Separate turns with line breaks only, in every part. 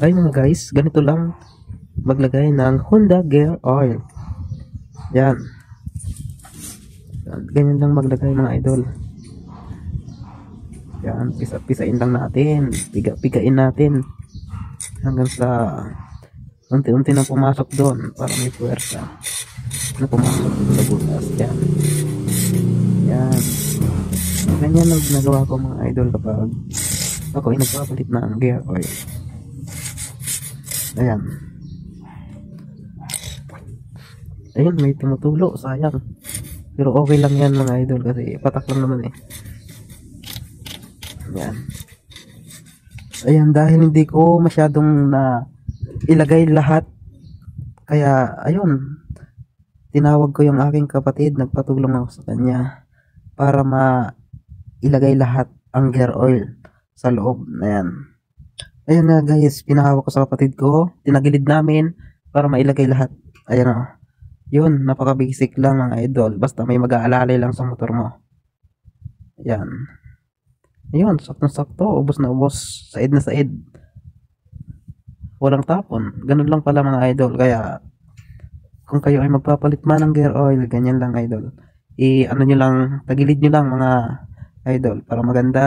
Ayun mga guys, ganito lang maglagay ng Honda Gear Oil. Yan. Ganyan lang maglagay mga idol. Yan, pisa-pisain lang natin. Pigain natin. Hanggang sa unti-unti nang pumasok doon para may puwersa na pumasok sa butas. Yan. Yan. Ganyan lang ginagawa ko mga idol kapag ako ay nagpapalit ng gear oil. Ayan. Ayun, may tumutulo. Sayang. Pero okay lang yan mga idol kasi patak lang naman eh. Ayan. Ayan, dahil hindi ko masyadong na ilagay lahat. Kaya, ayun. Tinawag ko yung aking kapatid. Nagpatulong ako sa kanya para ilagay lahat ang gear oil sa loob. Ayan. Ayan na guys, pinahawak ko sa kapatid ko. Tinagilid namin para mailagay lahat. Ayan o. Yun, napaka basic lang mga idol. Basta may mag-aalalay lang sa motor mo. Ayan. Ayun, saktong-sakto. Ubos na ubos. Said na said. Walang tapon. Ganun lang pala mga idol. Kaya, kung kayo ay magpapalit man ng gear oil, ganyan lang idol. Ano nyo lang, tagilid nyo lang mga idol. Para maganda,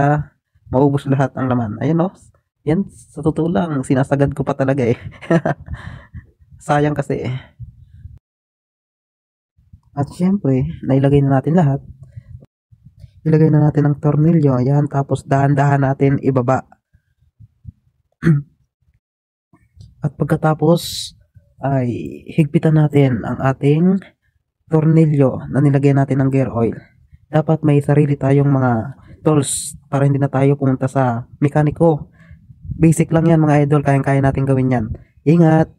maubos lahat ang laman. Ayun o. Yan, sa totoo lang, sinasagad ko pa talaga eh. Sayang kasi eh. At syempre, nailagay na natin lahat. Ilagay na natin ang tornilyo. Ayan, tapos dahan-dahan natin ibaba. At pagkatapos, ay higpitan natin ang ating tornilyo na nilagay natin ng gear oil. Dapat may sarili tayong mga tools para hindi na tayo pumunta sa mekaniko. Basic lang yan mga idol, kayang-kaya natin gawin yan. Ingat!